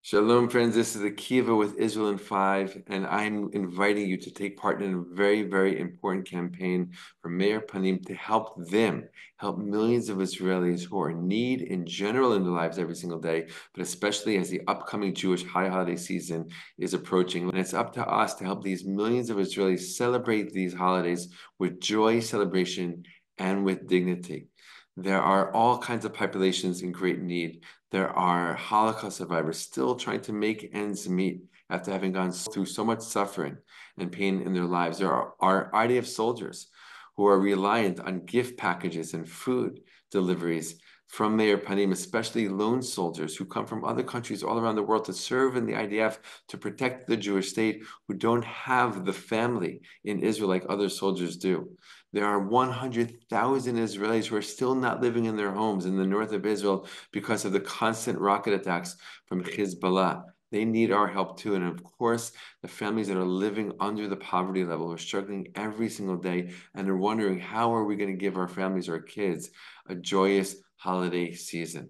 Shalom, friends. This is Akiva with Israel in 5, and I'm inviting you to take part in a very, very important campaign for Meir Panim to help millions of Israelis who are in need in general in their lives every single day, but especially as the upcoming Jewish high holiday season is approaching. And it's up to us to help these millions of Israelis celebrate these holidays with joy, celebration, and with dignity. There are all kinds of populations in great need. There are Holocaust survivors still trying to make ends meet after having gone through so much suffering and pain in their lives. There are IDF soldiers who are reliant on gift packages and food deliveries from Meir Panim, especially lone soldiers who come from other countries all around the world to serve in the IDF to protect the Jewish state, who don't have the family in Israel like other soldiers do. There are 100,000 Israelis who are still not living in their homes in the north of Israel because of the constant rocket attacks from Hezbollah. They need our help too. And of course, the families that are living under the poverty level are struggling every single day and are wondering, how are we going to give our families, our kids, a joyous holiday season?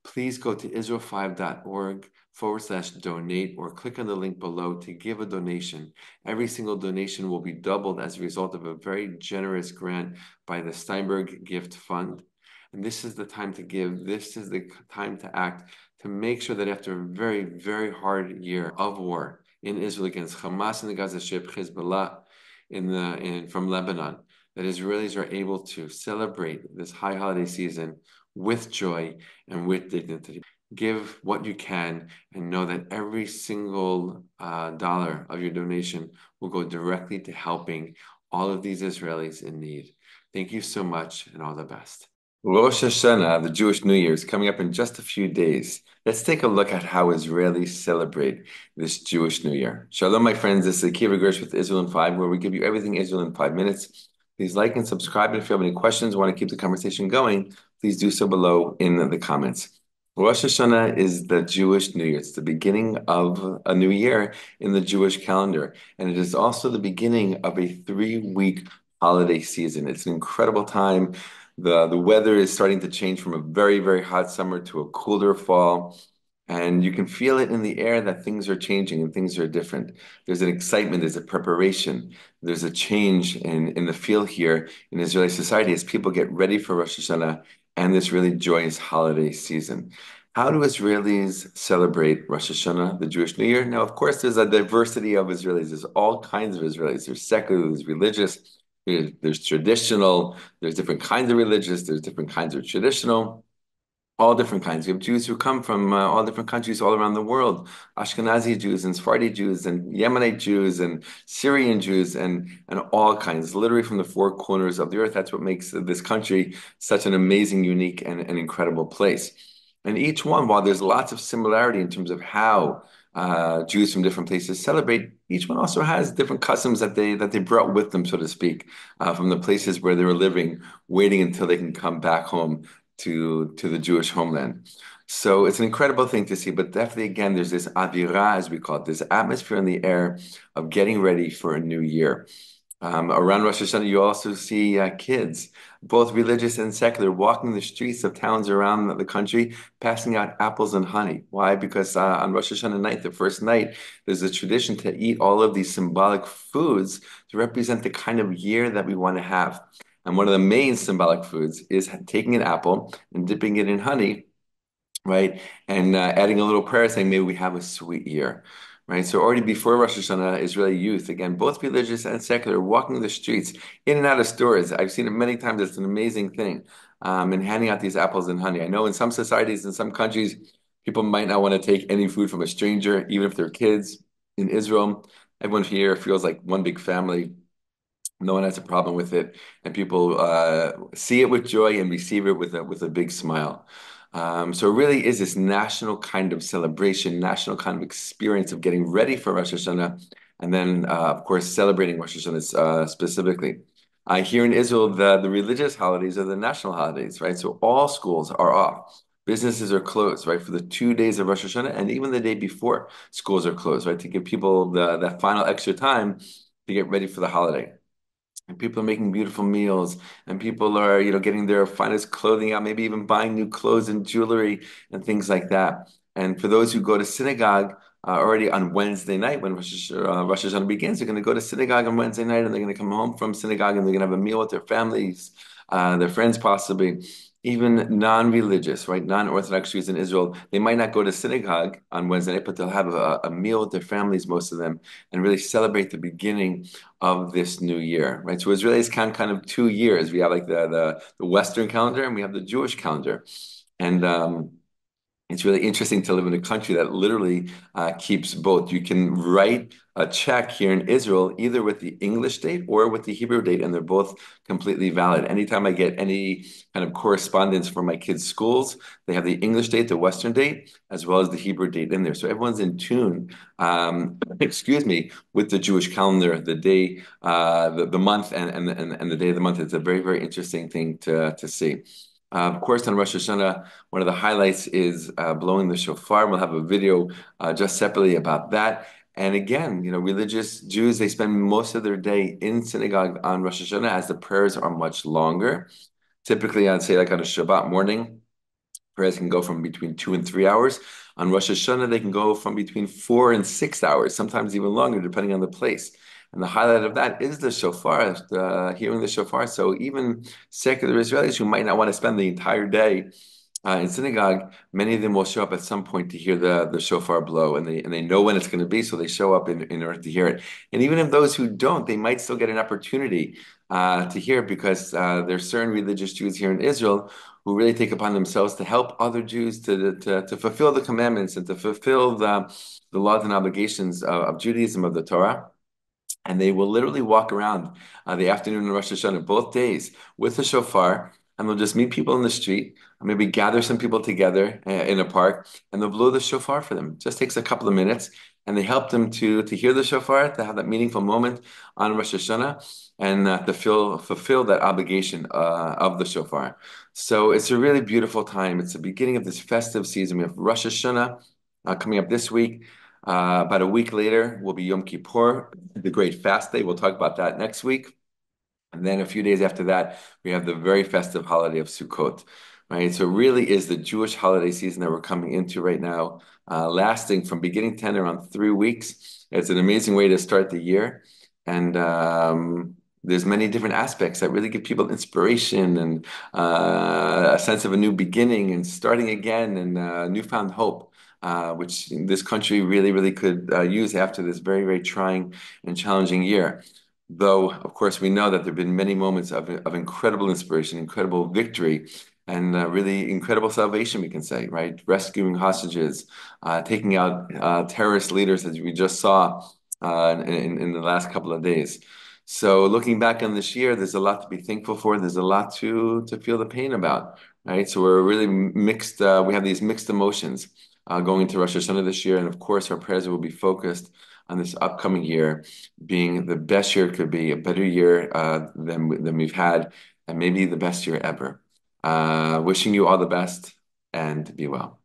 Please go to israel5.org/donate or click on the link below to give a donation. Every single donation will be doubled as a result of a very generous grant by the Steinberg Gift Fund. And this is the time to give. This is the time to act to make sure that after a very, very hard year of war in Israel against Hamas in the Gaza Strip, Hezbollah from Lebanon, that Israelis are able to celebrate this high holiday season with joy and with dignity. Give what you can and know that every single dollar of your donation will go directly to helping all of these Israelis in need. Thank you so much and all the best. Rosh Hashanah, the Jewish New Year, is coming up in just a few days. Let's take a look at how Israelis celebrate this Jewish New Year. Shalom, my friends. This is Akiva Gersh with Israel in 5, where we give you everything Israel in 5 minutes. Please like and subscribe. And if you have any questions, want to keep the conversation going, please do so below in the comments. Rosh Hashanah is the Jewish New Year. It's the beginning of a new year in the Jewish calendar. And it is also the beginning of a 3-week holiday season. It's an incredible time. The weather is starting to change from a very, very hot summer to a cooler fall. And you can feel it in the air that things are changing and things are different. There's an excitement, there's a preparation, there's a change in the feel here in Israeli society as people get ready for Rosh Hashanah and this really joyous holiday season. How do Israelis celebrate Rosh Hashanah, the Jewish New Year? Now, of course, there's a diversity of Israelis. There's all kinds of Israelis. There's secular, there's religious, there's traditional, there's different kinds of religious, there's different kinds of traditional. All different kinds. You have Jews who come from all different countries all around the world. Ashkenazi Jews and Sephardi Jews and Yemenite Jews and Syrian Jews and all kinds, literally from the four corners of the earth. That's what makes this country such an amazing, unique, and incredible place. And each one, while there's lots of similarity in terms of how Jews from different places celebrate, each one also has different customs that they brought with them, so to speak, from the places where they were living, waiting until they can come back home to the Jewish homeland. So it's an incredible thing to see, but definitely again, there's this avira, as we call it, this atmosphere in the air of getting ready for a new year. Around Rosh Hashanah, you also see kids, both religious and secular, walking the streets of towns around the country, passing out apples and honey. Why? Because on Rosh Hashanah night, the first night, there's a tradition to eat all of these symbolic foods to represent the kind of year that we want to have. And one of the main symbolic foods is taking an apple and dipping it in honey, right? And adding a little prayer saying, may we have a sweet year, right? So already before Rosh Hashanah, Israeli youth, again, both religious and secular, walking the streets, in and out of stores. I've seen it many times. It's an amazing thing. And handing out these apples and honey. I know in some societies, in some countries, people might not want to take any food from a stranger, even if they're kids. In Israel, everyone here feels like one big family. No one has a problem with it, and people see it with joy and receive it with a big smile. So it really is this national kind of celebration, national kind of experience of getting ready for Rosh Hashanah, and then of course celebrating Rosh Hashanah specifically. Here in Israel, the religious holidays are the national holidays, right? So all schools are off. Businesses are closed, right, for the 2 days of Rosh Hashanah, and even the day before, schools are closed, right, to give people that final extra time to get ready for the holiday. And people are making beautiful meals, and people are, getting their finest clothing out, maybe even buying new clothes and jewelry and things like that. And for those who go to synagogue already on Wednesday night, when Rosh Hashanah begins, they're going to go to synagogue on Wednesday night, and they're going to come home from synagogue, and they're going to have a meal with their families, their friends, possibly. Even non-religious, right? Non-Orthodox Jews in Israel, they might not go to synagogue on Wednesday night, but they'll have a meal with their families, most of them, and really celebrate the beginning of this new year, right? So Israelis count kind of 2 years. We have like the Western calendar, and we have the Jewish calendar. And it's really interesting to live in a country that literally keeps both. You can write a check here in Israel either with the English date or with the Hebrew date, and they're both completely valid. Anytime I get any kind of correspondence from my kids' schools, they have the English date, the Western date, as well as the Hebrew date in there. So everyone's in tune, excuse me, with the Jewish calendar, the day, the month, and the day of the month. It's a very, very interesting thing to see. Of course, on Rosh Hashanah, one of the highlights is blowing the shofar. We'll have a video just separately about that. And again, religious Jews, they spend most of their day in synagogue on Rosh Hashanah as the prayers are much longer. Typically, I'd say like on a Shabbat morning, prayers can go from between 2 and 3 hours. On Rosh Hashanah, they can go from between 4 and 6 hours, sometimes even longer, depending on the place. And the highlight of that is the shofar, hearing the shofar. So even secular Israelis who might not want to spend the entire day in synagogue, many of them will show up at some point to hear the shofar blow, and they know when it's going to be, so they show up in order to hear it. And even if those who don't, they might still get an opportunity to hear it because there's certain religious Jews here in Israel who really take upon themselves to help other Jews to fulfill the commandments and to fulfill the laws and obligations of Judaism, of the Torah. And they will literally walk around the afternoon of Rosh Hashanah, both days, with a shofar, and they'll just meet people in the street, maybe gather some people together in a park, and they'll blow the shofar for them. It just takes a couple of minutes, and they help them to hear the shofar, to have that meaningful moment on Rosh Hashanah, and to fulfill that obligation of the shofar. So it's a really beautiful time. It's the beginning of this festive season. We have Rosh Hashanah coming up this week. About a week later will be Yom Kippur, the great fast day. We'll talk about that next week. And then a few days after that, we have the very festive holiday of Sukkot, right? So it really is the Jewish holiday season that we're coming into right now, lasting from beginning to end around 3 weeks. It's an amazing way to start the year. And there's many different aspects that really give people inspiration and a sense of a new beginning and starting again and newfound hope. Which this country really, really could use after this very, very trying and challenging year. Though, of course, we know that there have been many moments of incredible inspiration, incredible victory, and really incredible salvation, we can say, right? Rescuing hostages, taking out terrorist leaders, as we just saw in the last couple of days. So looking back on this year, there's a lot to be thankful for. There's a lot to feel the pain about, right? So we're really mixed. We have these mixed emotions going into Rosh Hashanah this year. And of course, our prayers will be focused on this upcoming year being the best year it could be, a better year than we've had, and maybe the best year ever. Wishing you all the best and be well.